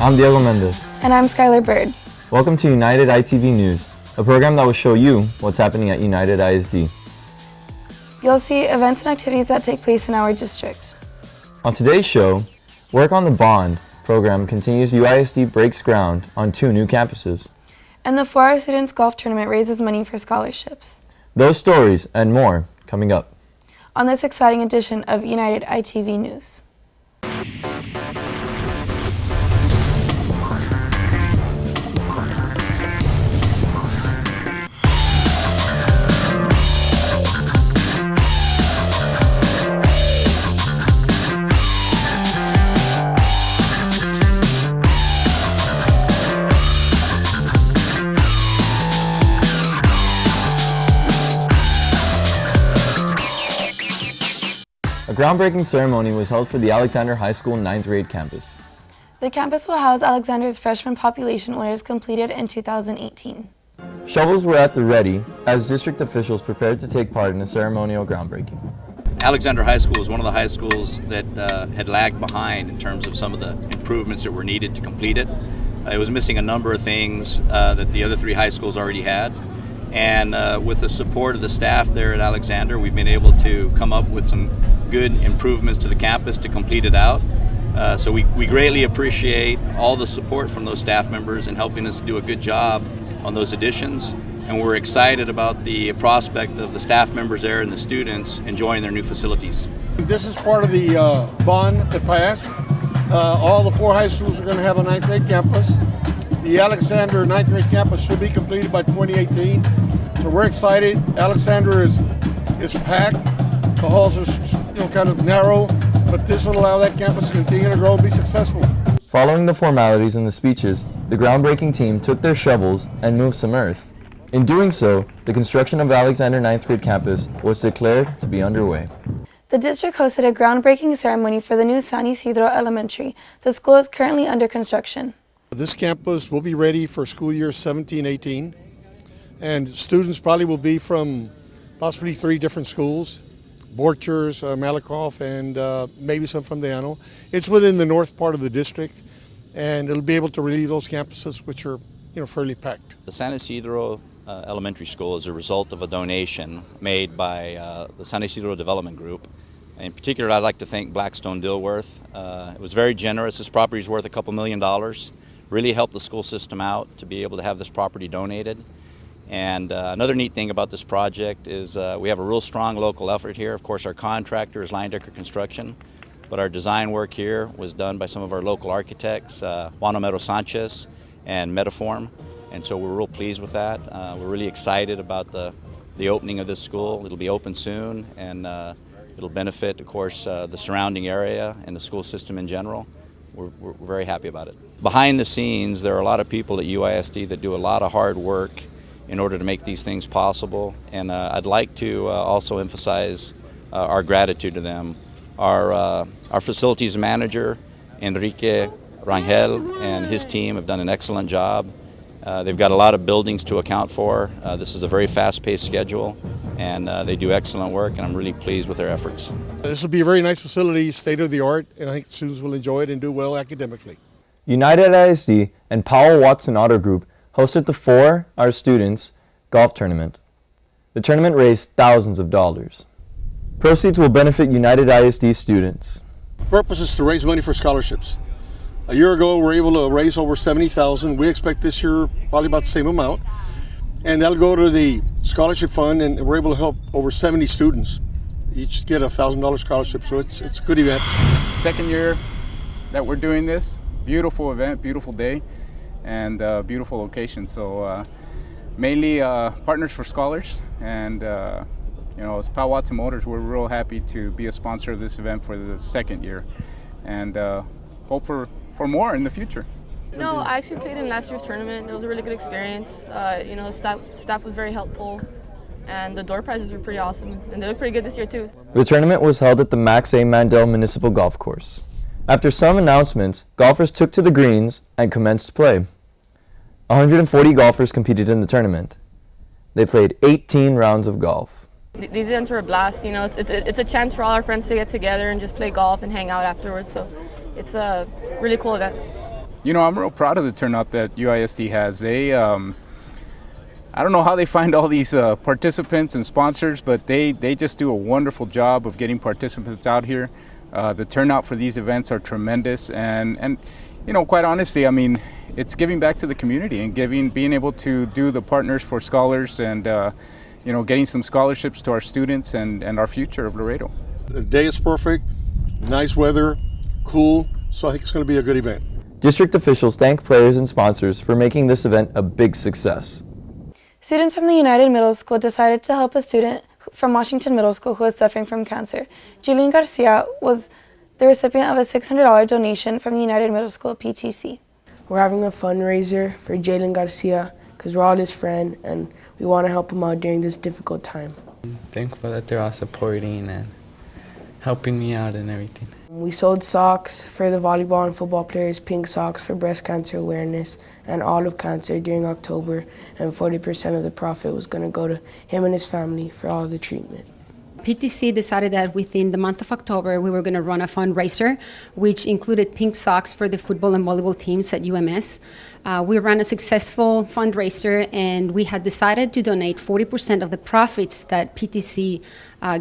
I'm Diego Mendez. And I'm Skylar Bird. Welcome to United ITV News, a program that will show you what's happening at United ISD. You'll see events and activities that take place in our district. On today's show, work on the BOND program continues. UISD breaks ground on 2 new campuses. And the 4-hour Students Golf Tournament raises money for scholarships. Those stories and more coming up on this exciting edition of United ITV News. A groundbreaking ceremony was held for the Alexander High School 9th grade campus. The campus will house Alexander's freshman population when it is completed in 2018. Shovels were at the ready as district officials prepared to take part in a ceremonial groundbreaking. Alexander High School is one of the high schools that had lagged behind in terms of some of the improvements that were needed to complete it. It was missing a number of things that the other 3 high schools already had. And with the support of the staff there at Alexander, we've been able to come up with some good improvements to the campus to complete it out. So we greatly appreciate all the support from those staff members in helping us do a good job on those additions. And we're excited about the prospect of the staff members there and the students enjoying their new facilities. This is part of the bond that passed. All the 4 high schools are going to have a 9th grade campus. The Alexander 9th grade campus should be completed by 2018. So we're excited. Alexander is packed. The halls are kind of narrow, but this will allow that campus to continue to grow and be successful. Following the formalities and the speeches, the groundbreaking team took their shovels and moved some earth. In doing so, the construction of Alexander 9th grade campus was declared to be underway. The district hosted a groundbreaking ceremony for the new San Isidro Elementary. The school is currently under construction. This campus will be ready for school year 17-18, and students probably will be from possibly 3 different schools, Borchers, Malakoff, and maybe some from the Llano. It's within the north part of the district, and it'll be able to relieve those campuses which are fairly packed. The San Isidro Elementary School is a result of a donation made by the San Isidro Development Group. In particular, I'd like to thank Blackstone Dilworth. It was very generous. This property is worth a couple $1 million. Really helped the school system out to be able to have this property donated. And another neat thing about this project is we have a real strong local effort here. Of course, our contractor is Leindecker Construction, but our design work here was done by some of our local architects, Juan Homero Sanchez and Metaform. And so we're real pleased with that. We're really excited about the opening of this school. It'll be open soon, and it'll benefit, of course, the surrounding area and the school system in general. We're very happy about it. Behind the scenes, there are a lot of people at UISD that do a lot of hard work in order to make these things possible, and I'd like to also emphasize our gratitude to them. Our facilities manager, Enrique Rangel, and his team have done an excellent job. They've got a lot of buildings to account for. This is a very fast-paced schedule, and they do excellent work, and I'm really pleased with their efforts. This will be a very nice facility, state-of-the-art, and I think students will enjoy it and do well academically. United ISD and Powell Watson Auto Group hosted the 4-hour Students Golf Tournament. The tournament raised thousands of dollars. Proceeds will benefit United ISD students. The purpose is to raise money for scholarships. A year ago, we were able to raise over $70,000. We expect this year probably about the same amount. And that'll go to the scholarship fund, and we're able to help over 70 students. Each get a $1,000 scholarship, so it's a good event. Second year that we're doing this. Beautiful event, beautiful day, and beautiful location. So mainly Partners for Scholars, and as Powell Watson Motors, we're real happy to be a sponsor of this event for the second year, and hope for more in the future. No, I actually played in last year's tournament. It was a really good experience. Staff was very helpful, and the door prizes were pretty awesome, and they look pretty good this year too. The tournament was held at the Max A. Mandel Municipal Golf Course. After some announcements, golfers took to the greens and commenced play. 140 golfers competed in the tournament. They played 18 rounds of golf. These events were a blast. It's a chance for all our friends to get together and just play golf and hang out afterwards. So it's a really cool event. I'm real proud of the turnout that UISD has. I don't know how they find all these participants and sponsors, but they just do a wonderful job of getting participants out here. The turnout for these events are tremendous, and quite honestly, I mean, it's giving back to the community and being able to do the Partners for Scholars and getting some scholarships to our students and our future of Laredo. The day is perfect, nice weather, cool, so I think it's going to be a good event. District officials thank players and sponsors for making this event a big success. Students from the United Middle School decided to help a student from Washington Middle School who was suffering from cancer. Jillian Garcia was the recipient of a $600 donation from the United Middle School PTC. We're having a fundraiser for Jalen Garcia because we're all his friend and we want to help him out during this difficult time. I'm thankful that they're all supporting and helping me out and everything. We sold socks for the volleyball and football players, pink socks for breast cancer awareness and olive cancer during October, and 40% of the profit was going to go to him and his family for all the treatment. PTC decided that within the month of October we were going to run a fundraiser which included pink socks for the football and volleyball teams at UMS. We ran a successful fundraiser and we had decided to donate 40% of the profits that PTC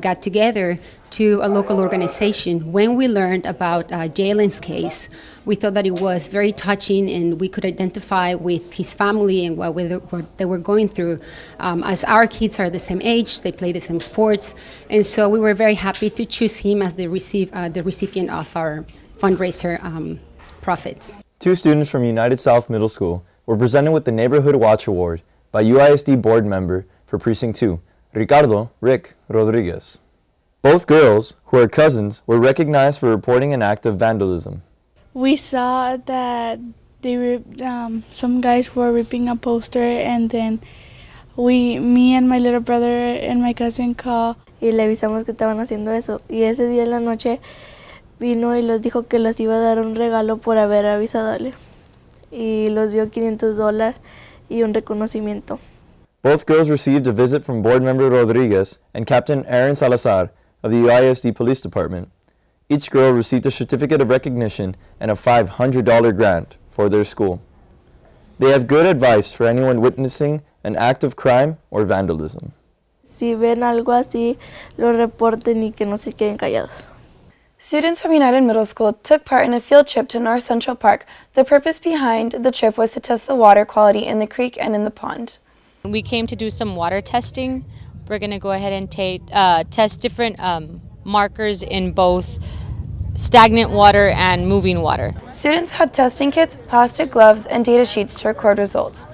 got together to a local organization. When we learned about Jalen's case, we thought that it was very touching and we could identify with his family and what they were going through. As our kids are the same age, they play the same sports, and so we were very happy to choose him as the recipient of our fundraiser profits. 2 students from United South Middle School were presented with the Neighborhood Watch Award by UISD board member for Precinct 2, Rick Rodriguez. Both girls, who are cousins, were recognized for reporting an act of vandalism. We saw that some guys were ripping a poster, and then me and my little brother and my cousin called. Y le avisamos que estaban haciendo eso. Y ese día en la noche vino y los dijo que les iba a dar un regalo por haber avisadole. Y los dio $500 y un reconocimiento. Both girls received a visit from board member Rodriguez and Captain Aaron Salazar of the UISD Police Department. Each girl received a certificate of recognition and a $500 grant for their school. They have good advice for anyone witnessing an act of crime or vandalism. Si ven algo así, lo reporten y que no se queden callados. Students from United Middle School took part in a field trip to North Central Park. The purpose behind the trip was to test the water quality in the creek and in the pond. We came to do some water testing. We're going to go ahead and test different markers in both stagnant water and moving water. Students had testing kits, plastic gloves, and data sheets to record results.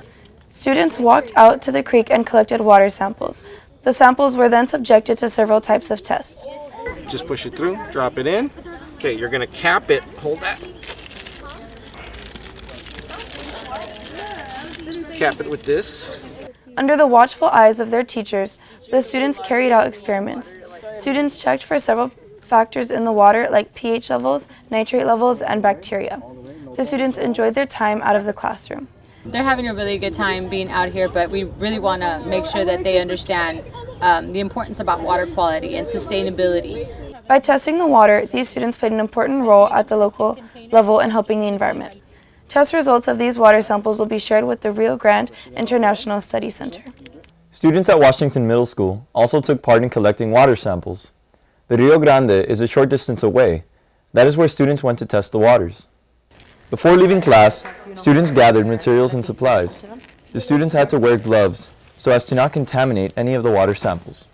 Students walked out to the creek and collected water samples. The samples were then subjected to several types of tests. Just push it through, drop it in. Okay, you're going to cap it. Hold that. Cap it with this. Under the watchful eyes of their teachers, the students carried out experiments. Students checked for several factors in the water like pH levels, nitrate levels, and bacteria. The students enjoyed their time out of the classroom. They're having a really good time being out here, but we really want to make sure that they understand the importance about water quality and sustainability. By testing the water, these students played an important role at the local level in helping the environment. Test results of these water samples will be shared with the Rio Grande International Study Center. Students at Washington Middle School also took part in collecting water samples. The Rio Grande is a short distance away. That is where students went to test the waters. Before leaving class, students gathered materials and supplies. The students had to wear gloves so as to not contaminate any of the water samples.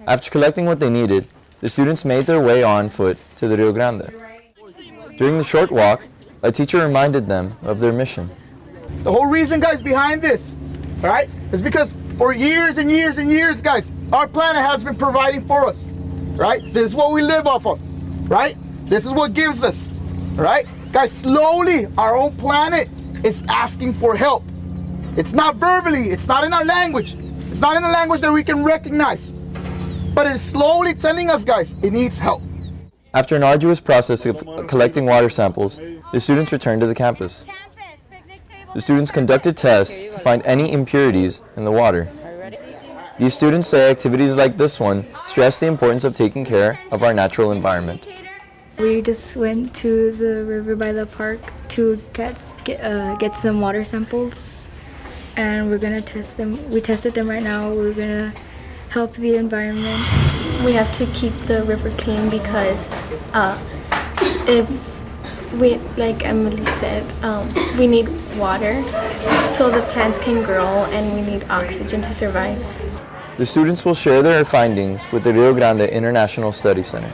After collecting what they needed, the students made their way on foot to the Rio Grande. During the short walk, a teacher reminded them of their mission. The whole reason, guys, behind this, right, is because for years and years and years, guys, our planet has been providing for us, right? This is what we live off of, right? This is what gives us, right? Guys, slowly, our own planet is asking for help. It's not verbally, it's not in our language. It's not in the language that we can recognize. But it's slowly telling us, guys, it needs help. After an arduous process of collecting water samples, the students returned to the campus. The students conducted tests to find any impurities in the water. These students say activities like this one stress the importance of taking care of our natural environment. We just went to the river by the park to get get some water samples, and we're gonna test them. We tested them right now. We're gonna help the environment. We have to keep the river clean because if we, like Emily said, we need water so the plants can grow, and we need oxygen to survive. The students will share their findings with the Rio Grande International Study Center.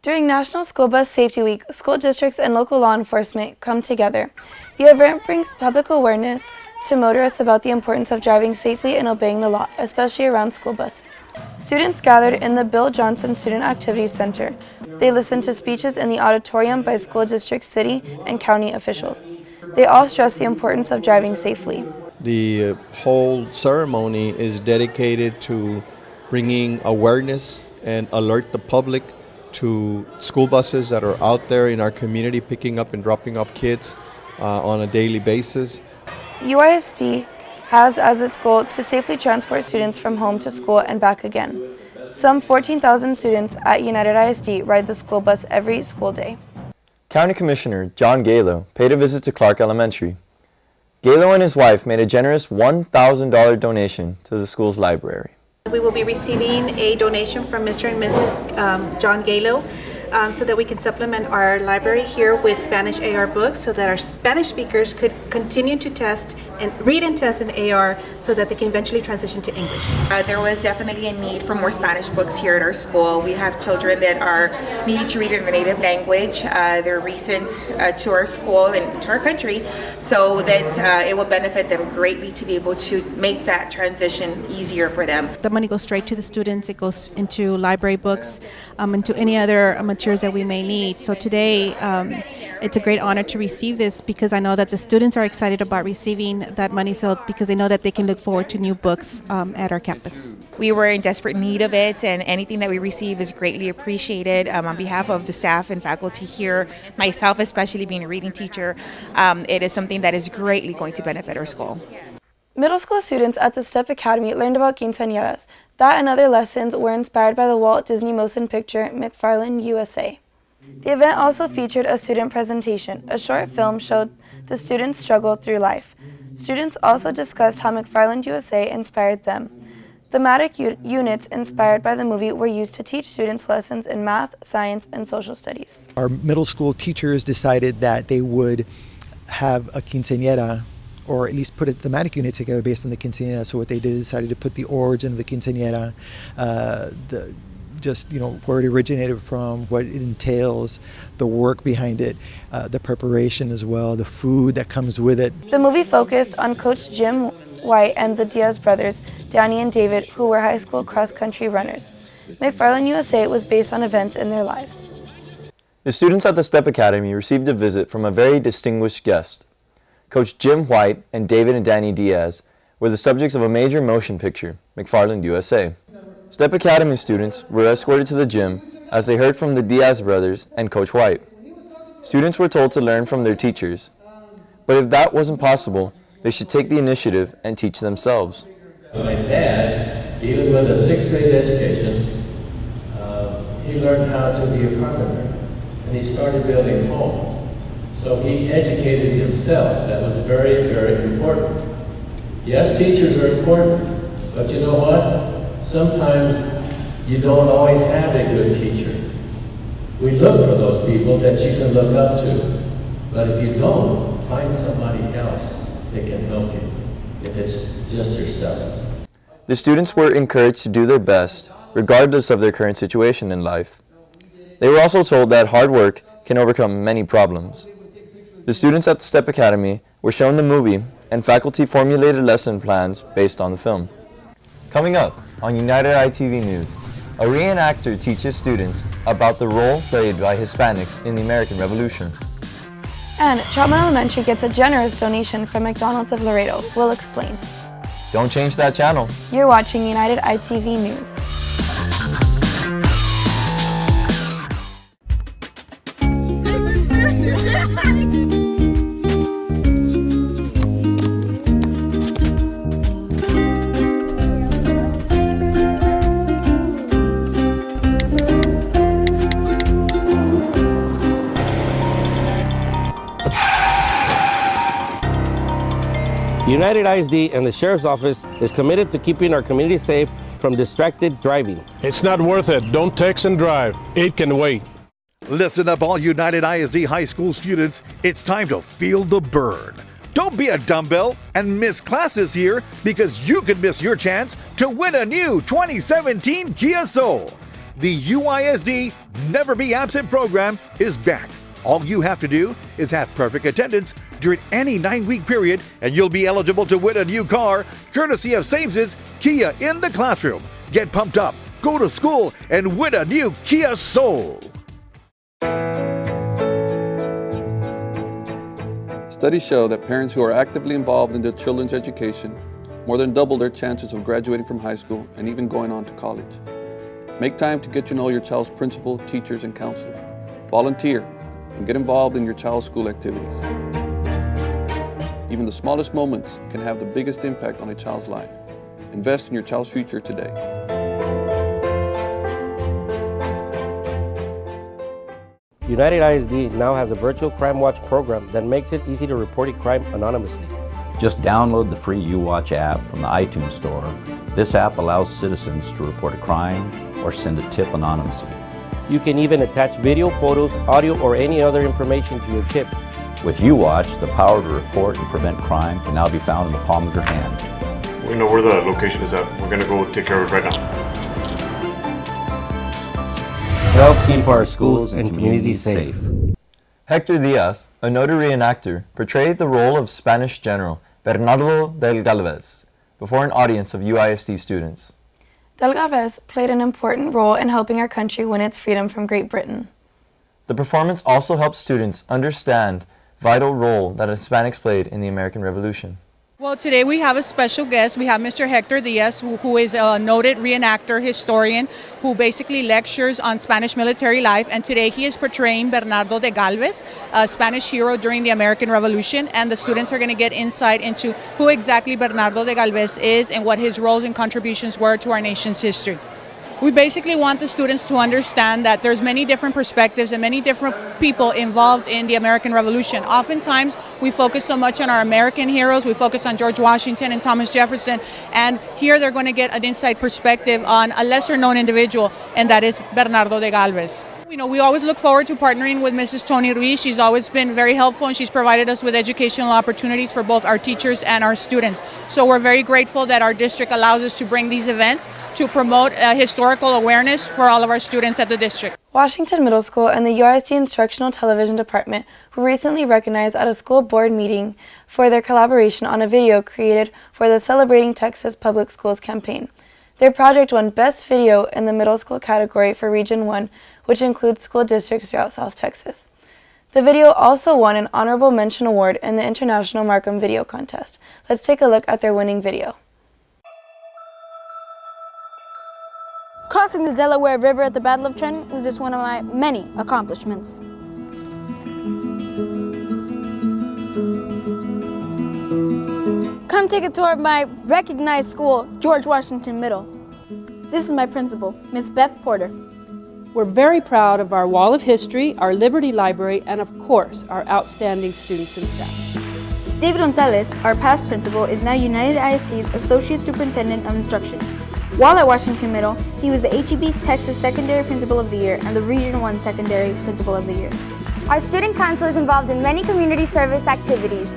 During National School Bus Safety Week, school districts and local law enforcement come together. The event brings public awareness to motorists about the importance of driving safely and obeying the law, especially around school buses. Students gathered in the Bill Johnson Student Activities Center. They listened to speeches in the auditorium by school district, city, and county officials. They all stressed the importance of driving safely. The whole ceremony is dedicated to bringing awareness and alert the public to school buses that are out there in our community picking up and dropping off kids on a daily basis. UISD has as its goal to safely transport students from home to school and back again. Some 14,000 students at United ISD ride the school bus every school day. County Commissioner John Galo paid a visit to Clark Elementary. Galo and his wife made a generous $1,000 donation to the school's library. We will be receiving a donation from Mr. and Mrs. John Galo so that we can supplement our library here with Spanish AR books so that our Spanish speakers could continue to test and read and test in AR so that they can eventually transition to English. There was definitely a need for more Spanish books here at our school. We have children that are needing to read in their native language. They're recent to our school and to our country, so that it will benefit them greatly to be able to make that transition easier for them. The money goes straight to the students. It goes into library books, into any other materials that we may need. So today, it's a great honor to receive this because I know that the students are excited about receiving that money, so because they know that they can look forward to new books at our campus. We were in desperate need of it, and anything that we receive is greatly appreciated. On behalf of the staff and faculty here, myself especially being a reading teacher, it is something that is greatly going to benefit our school. Middle school students at the STEP Academy learned about quinceañeras. That and other lessons were inspired by the Walt Disney motion picture McFarlane USA. The event also featured a student presentation. A short film showed the students' struggle through life. Students also discussed how McFarlane USA inspired them. Thematic units inspired by the movie were used to teach students lessons in math, science, and social studies. Our middle school teachers decided that they would have a quinceañera, or at least put a thematic unit together based on the quinceañera. So what they did is decided to put the origin of the quinceañera, where it originated from, what it entails, the work behind it, the preparation as well, the food that comes with it. The movie focused on Coach Jim White and the Diaz brothers, Danny and David, who were high school cross-country runners. McFarlane USA was based on events in their lives. The students at the STEP Academy received a visit from a very distinguished guest. Coach Jim White and David and Danny Diaz were the subjects of a major motion picture, McFarlane USA. STEP Academy students were escorted to the gym as they heard from the Diaz brothers and Coach White. Students were told to learn from their teachers, but if that wasn't possible, they should take the initiative and teach themselves. My dad, even with a 6th grade education, he learned how to be a carpenter, and he started building homes. So he educated himself. That was very, very important. Yes, teachers are important, but you know what? Sometimes you don't always have a good teacher. We look for those people that you can look up to, but if you don't, find somebody else that can help you, if it's just your stuff. The students were encouraged to do their best, regardless of their current situation in life. They were also told that hard work can overcome many problems. The students at the STEP Academy were shown the movie, and faculty formulated lesson plans based on the film. Coming up on United ITV News, a reenactor teaches students about the role played by Hispanics in the American Revolution. And Chapman Elementary gets a generous donation from McDonald's of Laredo. We'll explain. Don't change that channel. You're watching United ITV News. United ISD and the Sheriff's Office is committed to keeping our community safe from distracted driving. It's not worth it. Don't text and drive. It can wait. Listen up, all United ISD high school students. It's time to feel the burn. Don't be a dumbbell and miss classes here, because you could miss your chance to win a new 2017 Kia Soul. The UISD Never Be Absent program is back. All you have to do is have perfect attendance during any 9-week period, and you'll be eligible to win a new car, courtesy of Sames's Kia in the Classroom. Get pumped up, go to school, and win a new Kia Soul. Studies show that parents who are actively involved in their children's education more than double their chances of graduating from high school and even going on to college. Make time to get to know your child's principal, teachers, and counselor. Volunteer and get involved in your child's school activities. Even the smallest moments can have the biggest impact on a child's life. Invest in your child's future today. United ISD now has a virtual crime watch program that makes it easy to report a crime anonymously. Just download the free UWatch app from the iTunes Store. This app allows citizens to report a crime or send a tip anonymously. You can even attach video, photos, audio, or any other information to your tip. With UWatch, the power to report and prevent crime can now be found in the palm of your hand. We know where the location is at. We're going to go take care of it right now. Help keep our schools and communities safe. Hector Diaz, a noted reenactor, portrayed the role of Spanish General Bernardo del Galvez before an audience of UISD students. Del Galvez played an important role in helping our country win its freedom from Great Britain. The performance also helped students understand the vital role that Hispanics played in the American Revolution. Well, today we have a special guest. We have Mr. Hector Diaz, who is a noted reenactor, historian, who basically lectures on Spanish military life. And today he is portraying Bernardo de Galvez, a Spanish hero during the American Revolution. And the students are going to get insight into who exactly Bernardo de Galvez is and what his roles and contributions were to our nation's history. We basically want the students to understand that there's many different perspectives and many different people involved in the American Revolution. Oftentimes, we focus so much on our American heroes. We focus on George Washington and Thomas Jefferson. And here they're going to get an inside perspective on a lesser-known individual, and that is Bernardo de Galvez. You know, we always look forward to partnering with Mrs. Tony Ruiz. She's always been very helpful, and she's provided us with educational opportunities for both our teachers and our students. So we're very grateful that our district allows us to bring these events to promote historical awareness for all of our students at the district. Washington Middle School and the UISD Instructional Television Department were recently recognized at a school board meeting for their collaboration on a video created for the Celebrating Texas Public Schools campaign. Their project won Best Video in the middle school category for Region 1, which includes school districts throughout South Texas. The video also won an Honorable Mention Award in the International Markham Video Contest. Let's take a look at their winning video. Crossing the Delaware River at the Battle of Trenton was just one of my many accomplishments. Come take a tour of my recognized school, George Washington Middle. This is my principal, Miss Beth Porter. We're very proud of our Wall of History, our Liberty Library, and of course, our outstanding students and staff. David Gonzalez, our past principal, is now United ISD's Associate Superintendent of Instruction. While at Washington Middle, he was the HEB's Texas Secondary Principal of the Year and the Region 1 Secondary Principal of the Year. Our student council is involved in many community service activities.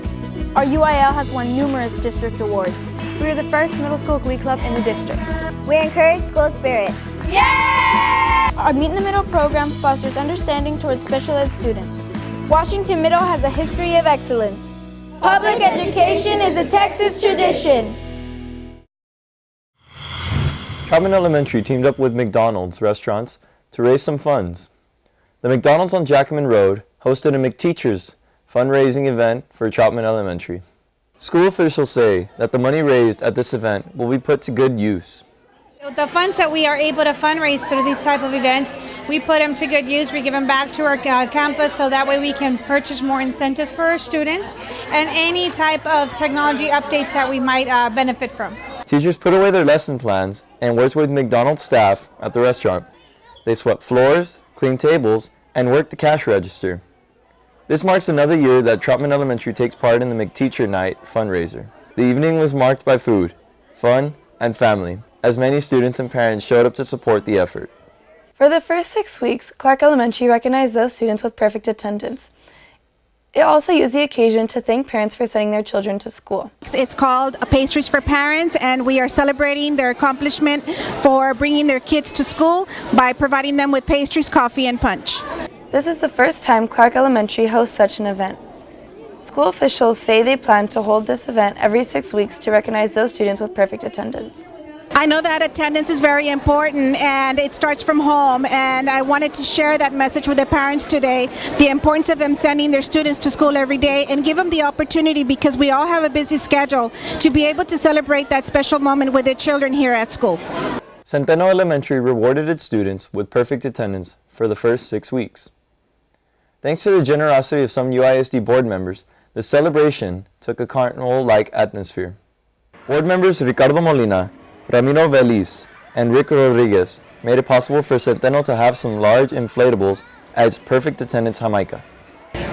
Our UIL has won numerous district awards. We are the first middle school glee club in the district. We encourage school spirit. Yay! Our Meet in the Middle program fosters understanding towards special ed students. Washington Middle has a history of excellence. Public education is a Texas tradition. Chapman Elementary teamed up with McDonald's restaurants to raise some funds. The McDonald's on Jackman Road hosted a McTeachers fundraising event for Chapman Elementary. School officials say that the money raised at this event will be put to good use. The funds that we are able to fundraise through these type of events, we put them to good use. We give them back to our campus so that way we can purchase more incentives for our students and any type of technology updates that we might benefit from. Teachers put away their lesson plans and worked with McDonald's staff at the restaurant. They swept floors, cleaned tables, and worked the cash register. This marks another year that Chapman Elementary takes part in the McTeacher Night fundraiser. The evening was marked by food, fun, and family, as many students and parents showed up to support the effort. For the first 6 weeks, Clark Elementary recognized those students with perfect attendance. It also used the occasion to thank parents for sending their children to school. It's called Pastries for Parents, and we are celebrating their accomplishment for bringing their kids to school by providing them with pastries, coffee, and punch. This is the first time Clark Elementary hosts such an event. School officials say they plan to hold this event every 6 weeks to recognize those students with perfect attendance. I know that attendance is very important and it starts from home, and I wanted to share that message with the parents today, the importance of them sending their students to school every day and give them the opportunity, because we all have a busy schedule, to be able to celebrate that special moment with their children here at school. Centeno Elementary rewarded its students with perfect attendance for the first 6 weeks. Thanks to the generosity of some UISD board members, the celebration took a carnival-like atmosphere. Board members Ricardo Molina, Ramiro Veliz, and Rick Rodriguez made it possible for Centeno to have some large inflatables at its perfect attendance Jamaica.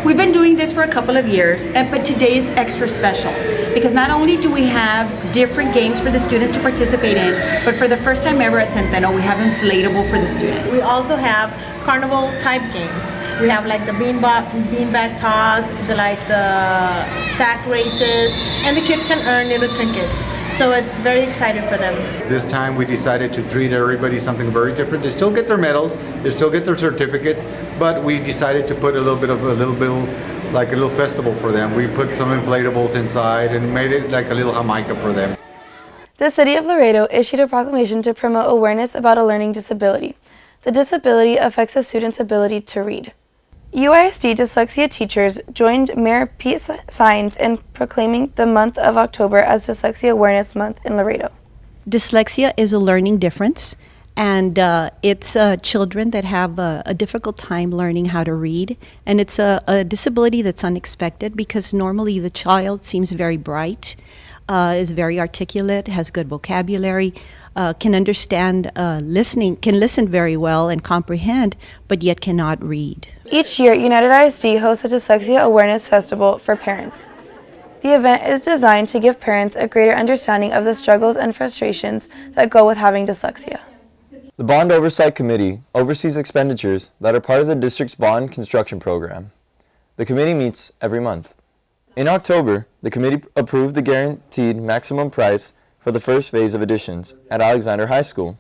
We've been doing this for a couple of years, but today is extra special because not only do we have different games for the students to participate in, but for the first time ever at Centeno, we have inflatable for the students. We also have carnival type games. We have like the beanbag toss, the sack races, and the kids can earn little trinkets. So it's very excited for them. This time we decided to treat everybody something very different. They still get their medals, they still get their certificates, but we decided to put a little festival for them. We put some inflatables inside and made it like a little Jamaica for them. The City of Laredo issued a proclamation to promote awareness about a learning disability. The disability affects a student's ability to read. UISD dyslexia teachers joined Mayor Pete Sines in proclaiming the month of October as Dyslexia Awareness Month in Laredo. Dyslexia is a learning difference, and it's children that have a difficult time learning how to read, and it's a disability that's unexpected because normally the child seems very bright, is very articulate, has good vocabulary, can understand can listen very well and comprehend, but yet cannot read. Each year, United ISD hosts a Dyslexia Awareness Festival for parents. The event is designed to give parents a greater understanding of the struggles and frustrations that go with having dyslexia. The Bond Oversight Committee oversees expenditures that are part of the district's bond construction program. The committee meets every month. In October, the committee approved the guaranteed maximum price for the first phase of additions at Alexander High School.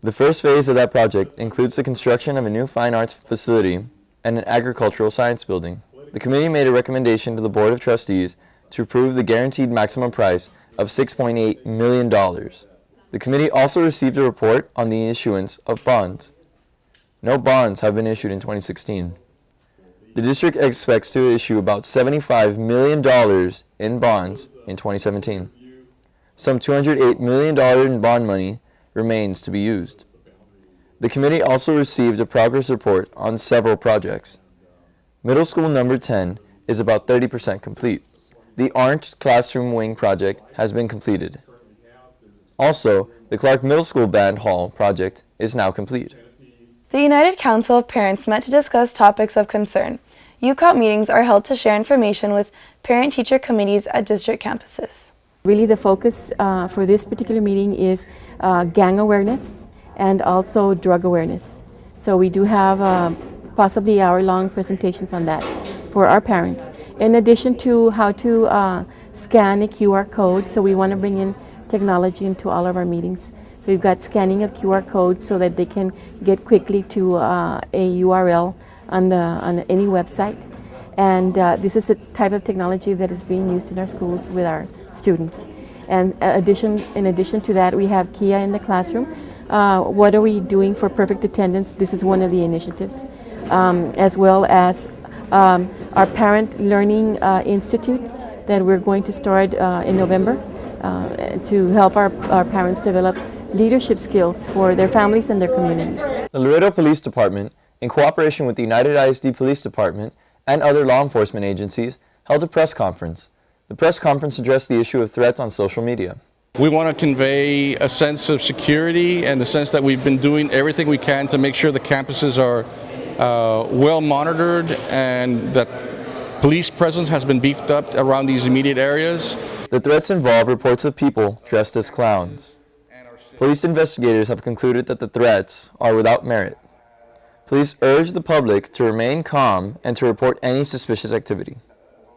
The first phase of that project includes the construction of a new fine arts facility and an agricultural science building. The committee made a recommendation to the Board of Trustees to approve the guaranteed maximum price of $6.8 million. The committee also received a report on the issuance of bonds. No bonds have been issued in 2016. The district expects to issue about $75 million in bonds in 2017. Some $208 million in bond money remains to be used. The committee also received a progress report on several projects. Middle School number 10 is about 30% complete. The Orange Classroom Wing project has been completed. Also, the Clark Middle School Band Hall project is now complete. The United Council of Parents met to discuss topics of concern. EUCOM meetings are held to share information with parent-teacher committees at district campuses. Really the focus for this particular meeting is gang awareness and also drug awareness. So we do have possibly hour-long presentations on that for our parents. In addition to how to scan a QR code, so we want to bring in technology into all of our meetings. So we've got scanning of QR codes so that they can get quickly to a URL on any website. And this is a type of technology that is being used in our schools with our students. And in addition to that, we have Kia in the classroom. What are we doing for perfect attendance? This is one of the initiatives. As well as our Parent Learning Institute that we're going to start in November to help our parents develop leadership skills for their families and their communities. The Laredo Police Department, in cooperation with the United ISD Police Department and other law enforcement agencies, held a press conference. The press conference addressed the issue of threats on social media. We want to convey a sense of security and the sense that we've been doing everything we can to make sure the campuses are well monitored and that Police presence has been beefed up around these immediate areas. The threats involve reports of people dressed as clowns. Police investigators have concluded that the threats are without merit. Police urge the public to remain calm and to report any suspicious activity.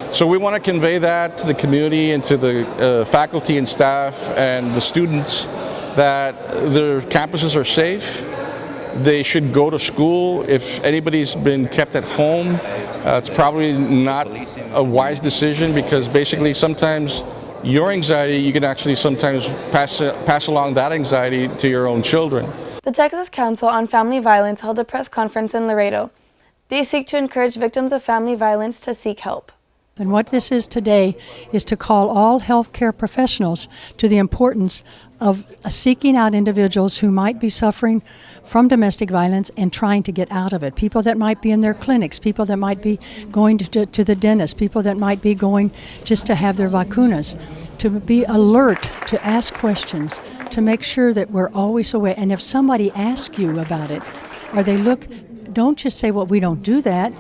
So we want to convey that to the community and to the faculty and staff and the students that their campuses are safe. They should go to school. If anybody's been kept at home, it's probably not a wise decision, because basically sometimes your anxiety, you can actually sometimes pass along that anxiety to your own children. The Texas Council on Family Violence held a press conference in Laredo. They seek to encourage victims of family violence to seek help. And what this is today is to call all healthcare professionals to the importance of seeking out individuals who might be suffering from domestic violence and trying to get out of it. People that might be in their clinics, people that might be going to the dentist, people that might be going just to have their vacunas. To be alert, to ask questions, to make sure that we're always aware. And if somebody asks you about it, or they look, don't just say, well, we don't do that,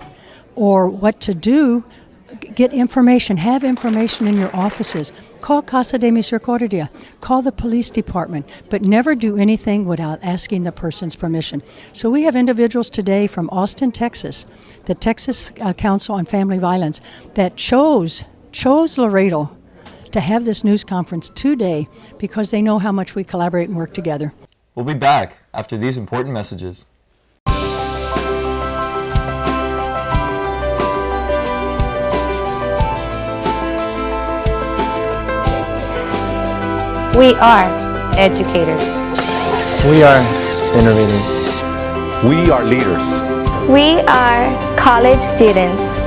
or what to do. Get information, have information in your offices. Call Casa de Misericordia, call the police department, but never do anything without asking the person's permission. So we have individuals today from Austin, Texas, the Texas Council on Family Violence, that chose Laredo to have this news conference today because they know how much we collaborate and work together. We'll be back after these important messages. We are educators. We are innovators. We are leaders. We are college students.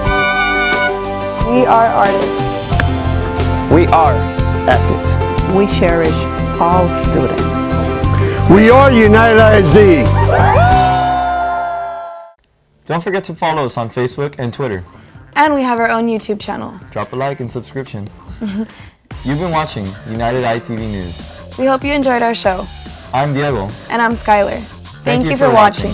We are artists. We are athletes. We cherish all students. We are United ISD. Don't forget to follow us on Facebook and Twitter. And we have our own YouTube channel. Drop a like and subscription. You've been watching United ITV News. We hope you enjoyed our show. I'm Diego. And I'm Skylar. Thank you for watching.